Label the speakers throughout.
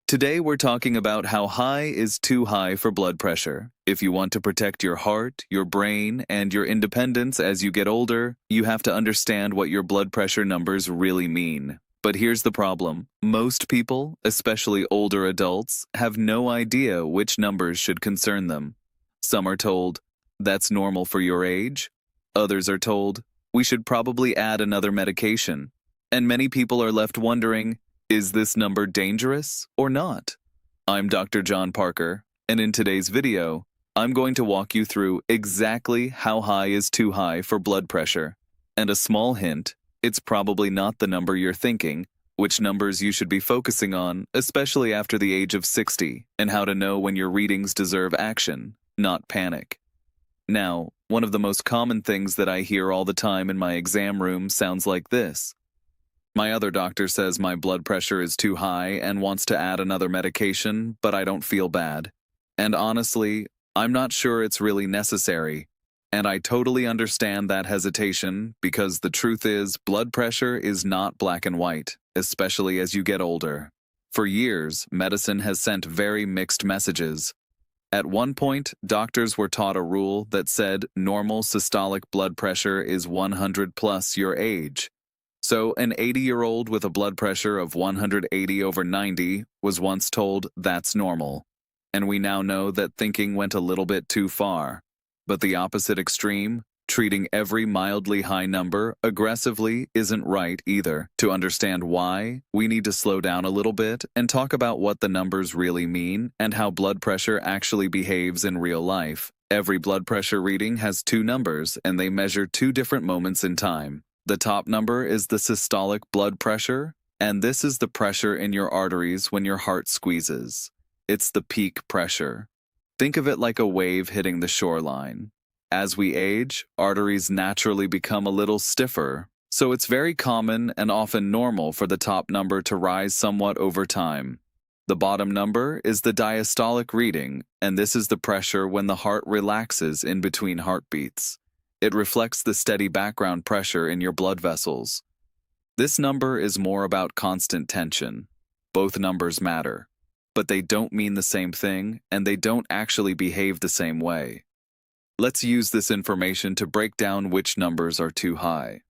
Speaker 1: Today we're talking about how high is too high for blood pressure. If you want to protect your heart, your brain, and your independence as you get older, you have to understand what your blood pressure numbers really mean. But here's the problem. Most people, especially older adults, have no idea which numbers should concern them. Some are told, "That's normal for your age." Others are told, "We should probably add another medication." And many people are left wondering, is this number dangerous or not? I'm Dr. John Parker, and in today's video, I'm going to walk you through exactly how high is too high for blood pressure. And a small hint, it's probably not the number you're thinking, which numbers you should be focusing on, especially after the age of 60, and how to know when your readings deserve action, not panic. Now, one of the most common things that I hear all the time in my exam room sounds like this. My other doctor says my blood pressure is too high and wants to add another medication, but I don't feel bad. And honestly, I'm not sure it's really necessary. And I totally understand that hesitation because the truth is blood pressure is not black and white, especially as you get older. For years, medicine has sent very mixed messages. At one point, doctors were taught a rule that said normal systolic blood pressure is 100 plus your age. So an 80-year-old with a blood pressure of 180/90 was once told that's normal. And we now know that thinking went a little bit too far. But the opposite extreme, treating every mildly high number aggressively, isn't right either. To understand why, we need to slow down a little bit and talk about what the numbers really mean and how blood pressure actually behaves in real life. Every blood pressure reading has two numbers, and they measure two different moments in time. The top number is the systolic blood pressure, and this is the pressure in your arteries when your heart squeezes. It's the peak pressure. Think of it like a wave hitting the shoreline. As we age, arteries naturally become a little stiffer, so it's very common and often normal for the top number to rise somewhat over time. The bottom number is the diastolic reading, and this is the pressure when the heart relaxes in between heartbeats. It reflects the steady background pressure in your blood vessels. This number is more about constant tension. Both numbers matter, but they don't mean the same thing, and they don't actually behave the same way. Let's use this information to break down which numbers are too high.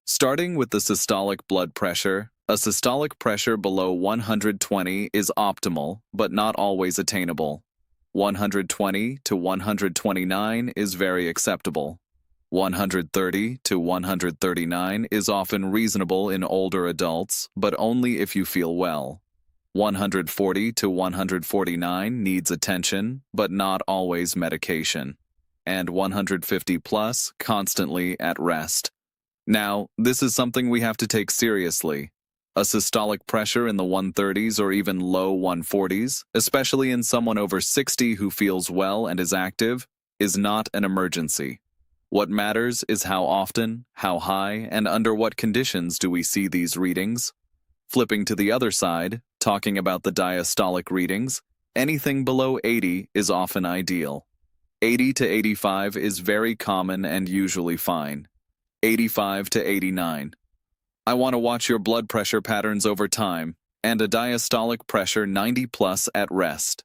Speaker 1: Starting with the systolic blood pressure, a systolic pressure below 120 is optimal, but not always attainable. 120 to 129 is very acceptable. 130 to 139 is often reasonable in older adults, but only if you feel well. 140 to 149 needs attention, but not always medication. And 150 plus constantly at rest. Now, this is something we have to take seriously. A systolic pressure in the 130s or even low 140s, especially in someone over 60 who feels well and is active, is not an emergency. What matters is how often, how high, and under what conditions do we see these readings. Flipping to the other side, talking about the diastolic readings, anything below 80 is often ideal. 80 to 85 is very common and usually fine. 85 to 89. I want to watch your blood pressure patterns over time, and a diastolic pressure 90 plus at rest.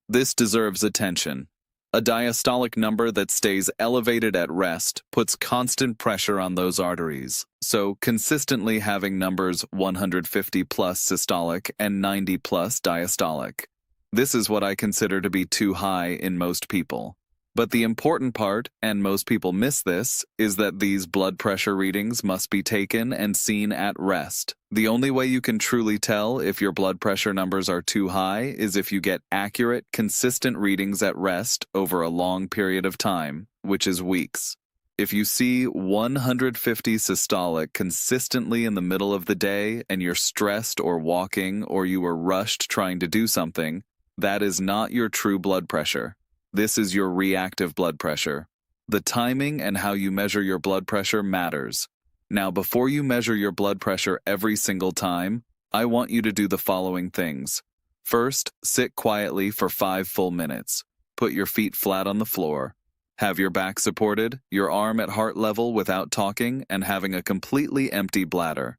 Speaker 1: This deserves attention. A diastolic number that stays elevated at rest puts constant pressure on those arteries, so consistently having numbers 150 plus systolic and 90 plus diastolic. This is what I consider to be too high in most people. But the important part, and most people miss this, is that these blood pressure readings must be taken and seen at rest. The only way you can truly tell if your blood pressure numbers are too high is if you get accurate, consistent readings at rest over a long period of time, which is weeks. If you see 150 systolic consistently in the middle of the day and you're stressed or walking or you were rushed trying to do something, that is not your true blood pressure. This is your reactive blood pressure. The timing and how you measure your blood pressure matters. Now, before you measure your blood pressure every single time, I want you to do the following things. First, sit quietly for 5 full minutes. Put your feet flat on the floor. Have your back supported, your arm at heart level without talking, and having a completely empty bladder.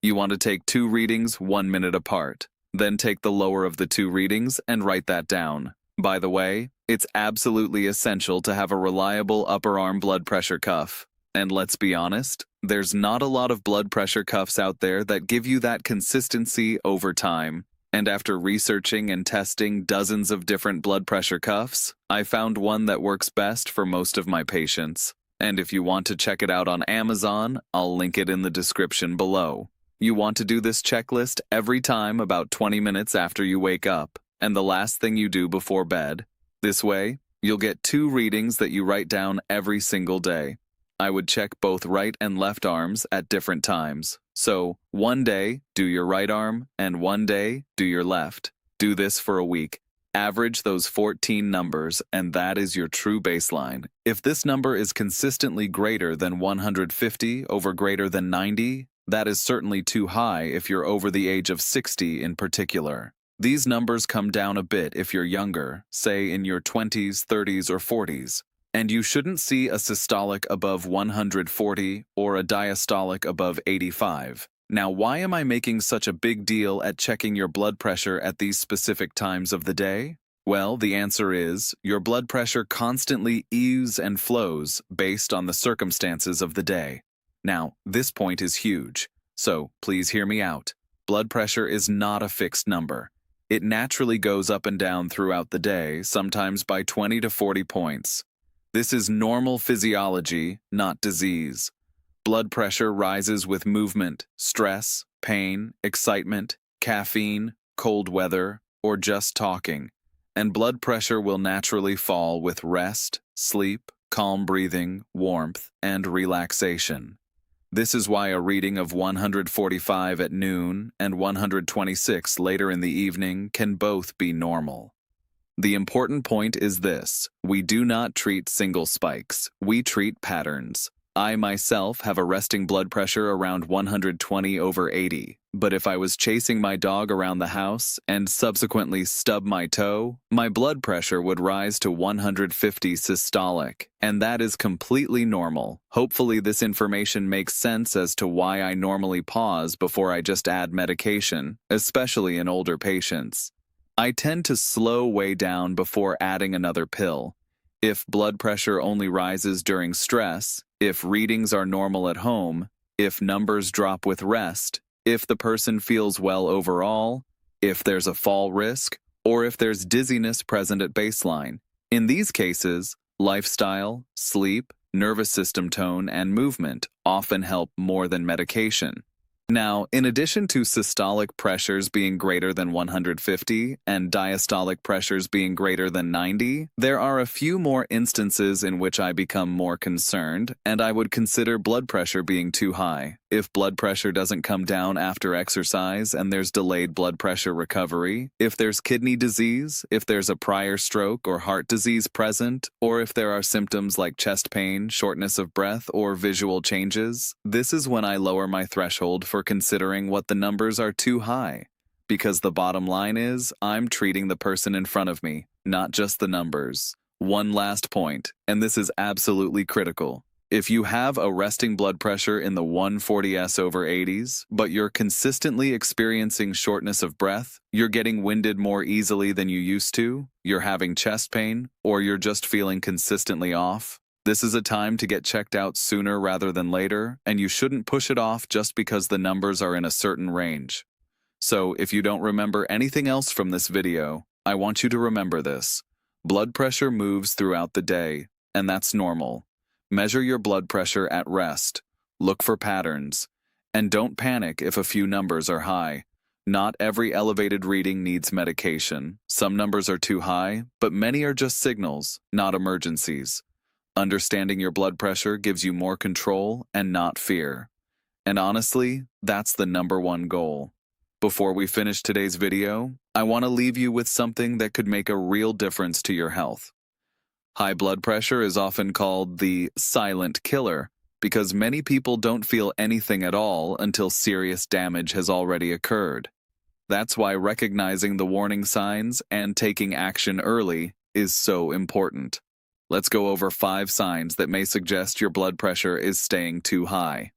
Speaker 1: You want to take 2 readings 1 minute apart. Then take the lower of the two readings and write that down. By the way, it's absolutely essential to have a reliable upper arm blood pressure cuff. And let's be honest, there's not a lot of blood pressure cuffs out there that give you that consistency over time. And after researching and testing dozens of different blood pressure cuffs, I found one that works best for most of my patients. And if you want to check it out on Amazon, I'll link it in the description below. You want to do this checklist every time about 20 minutes after you wake up, and the last thing you do before bed. This way, you'll get 2 readings that you write down every single day. I would check both right and left arms at different times. So, one day, do your right arm, and one day, do your left. Do this for a week. Average those 14 numbers, and that is your true baseline. If this number is consistently greater than 150 over greater than 90, that is certainly too high if you're over the age of 60 in particular. These numbers come down a bit if you're younger, say in your 20s, 30s, or 40s. And you shouldn't see a systolic above 140 or a diastolic above 85. Now, why am I making such a big deal at checking your blood pressure at these specific times of the day? Well, the answer is, your blood pressure constantly ebbs and flows based on the circumstances of the day. Now, this point is huge, so please hear me out. Blood pressure is not a fixed number. It naturally goes up and down throughout the day, sometimes by 20 to 40 points. This is normal physiology, not disease. Blood pressure rises with movement, stress, pain, excitement, caffeine, cold weather, or just talking. And blood pressure will naturally fall with rest, sleep, calm breathing, warmth, and relaxation. This is why a reading of 145 at noon and 126 later in the evening can both be normal. The important point is this: we do not treat single spikes, we treat patterns. I myself have a resting blood pressure around 120 over 80, but if I was chasing my dog around the house and subsequently stubbed my toe, my blood pressure would rise to 150 systolic, and that is completely normal. Hopefully this information makes sense as to why I normally pause before I just add medication, especially in older patients. I tend to slow way down before adding another pill. If blood pressure only rises during stress, if readings are normal at home, if numbers drop with rest, if the person feels well overall, if there's a fall risk, or if there's dizziness present at baseline. In these cases, lifestyle, sleep, nervous system tone, and movement often help more than medication. Now, in addition to systolic pressures being greater than 150 and diastolic pressures being greater than 90, there are a few more instances in which I become more concerned, and I would consider blood pressure being too high. If blood pressure doesn't come down after exercise and there's delayed blood pressure recovery, if there's kidney disease, if there's a prior stroke or heart disease present, or if there are symptoms like chest pain, shortness of breath, or visual changes, this is when I lower my threshold for considering what the numbers are too high. Because the bottom line is, I'm treating the person in front of me, not just the numbers. One last point, and this is absolutely critical. If you have a resting blood pressure in the 140s over 80s, but you're consistently experiencing shortness of breath, you're getting winded more easily than you used to, you're having chest pain, or you're just feeling consistently off, this is a time to get checked out sooner rather than later, and you shouldn't push it off just because the numbers are in a certain range. So, if you don't remember anything else from this video, I want you to remember this. Blood pressure moves throughout the day, and that's normal. Measure your blood pressure at rest, look for patterns, and don't panic if a few numbers are high. Not every elevated reading needs medication. Some numbers are too high, but many are just signals, not emergencies. Understanding your blood pressure gives you more control and not fear. And honestly, that's the #1 goal. Before we finish today's video, I want to leave you with something that could make a real difference to your health. High blood pressure is often called the silent killer because many people don't feel anything at all until serious damage has already occurred. That's why recognizing the warning signs and taking action early is so important. Let's go over 5 signs that may suggest your blood pressure is staying too high.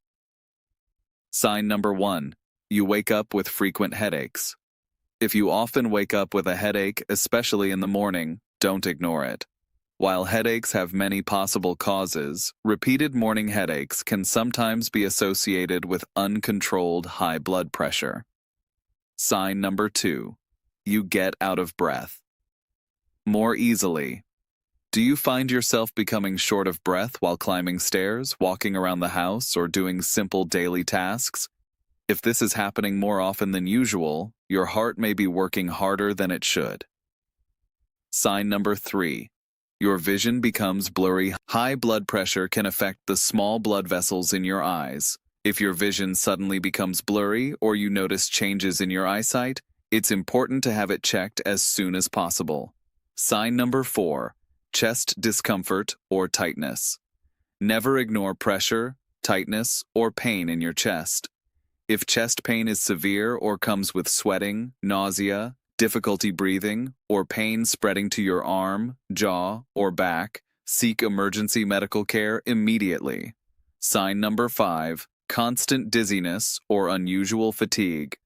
Speaker 1: Sign number 1. You wake up with frequent headaches. If you often wake up with a headache, especially in the morning, don't ignore it. While headaches have many possible causes, repeated morning headaches can sometimes be associated with uncontrolled high blood pressure. Sign number 2. You get out of breath more easily. Do you find yourself becoming short of breath while climbing stairs, walking around the house, or doing simple daily tasks? If this is happening more often than usual, your heart may be working harder than it should. Sign number 3. Your vision becomes blurry. High blood pressure can affect the small blood vessels in your eyes. If your vision suddenly becomes blurry or you notice changes in your eyesight, it's important to have it checked as soon as possible. Sign number 4. Chest discomfort or tightness. Never ignore pressure, tightness, or pain in your chest. If chest pain is severe or comes with sweating, nausea, difficulty breathing, or pain spreading to your arm, jaw, or back, seek emergency medical care immediately. Sign number 5. Constant dizziness or unusual fatigue.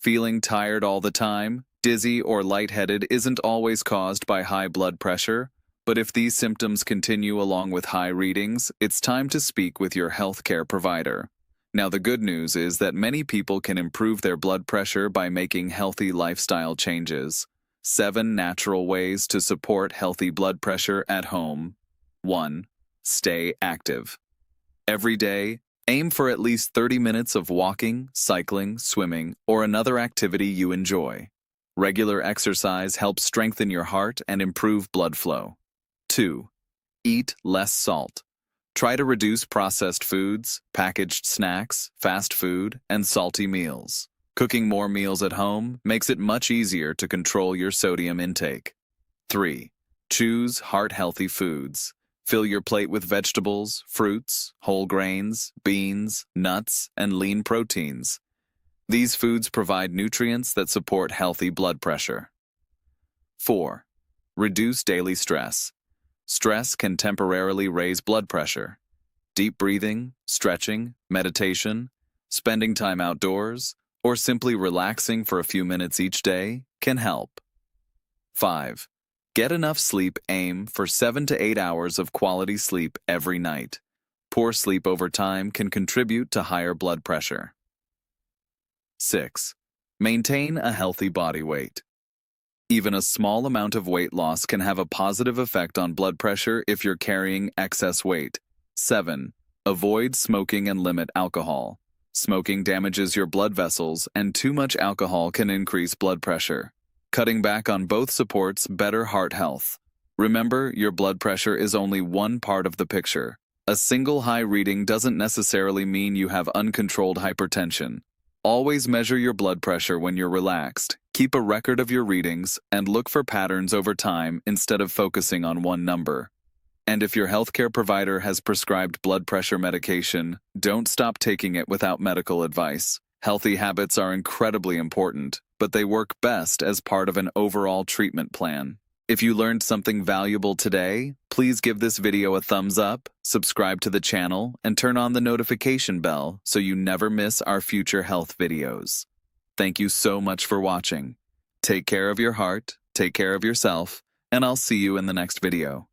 Speaker 1: Feeling tired all the time, dizzy or lightheaded isn't always caused by high blood pressure, but if these symptoms continue along with high readings, it's time to speak with your healthcare provider. Now, the good news is that many people can improve their blood pressure by making healthy lifestyle changes. 7 natural ways to support healthy blood pressure at home. 1. Stay active. Every day, aim for at least 30 minutes of walking, cycling, swimming, or another activity you enjoy. Regular exercise helps strengthen your heart and improve blood flow. 2. Eat less salt. Try to reduce processed foods, packaged snacks, fast food, and salty meals. Cooking more meals at home makes it much easier to control your sodium intake. 3. Choose heart-healthy foods. Fill your plate with vegetables, fruits, whole grains, beans, nuts, and lean proteins. These foods provide nutrients that support healthy blood pressure. 4. Reduce daily stress. Stress can temporarily raise blood pressure. Deep breathing, stretching, meditation, spending time outdoors, or simply relaxing for a few minutes each day can help. 5. Get enough sleep. Aim for 7 to 8 hours of quality sleep every night. Poor sleep over time can contribute to higher blood pressure. 6. Maintain a healthy body weight. Even a small amount of weight loss can have a positive effect on blood pressure if you're carrying excess weight. 7. Avoid smoking and limit alcohol. Smoking damages your blood vessels, and too much alcohol can increase blood pressure. Cutting back on both supports better heart health. Remember, your blood pressure is only one part of the picture. A single high reading doesn't necessarily mean you have uncontrolled hypertension. Always measure your blood pressure when you're relaxed. Keep a record of your readings and look for patterns over time instead of focusing on one number. And if your healthcare provider has prescribed blood pressure medication, don't stop taking it without medical advice. Healthy habits are incredibly important, but they work best as part of an overall treatment plan. If you learned something valuable today, please give this video a thumbs up, subscribe to the channel, and turn on the notification bell so you never miss our future health videos. Thank you so much for watching. Take care of your heart, take care of yourself, and I'll see you in the next video.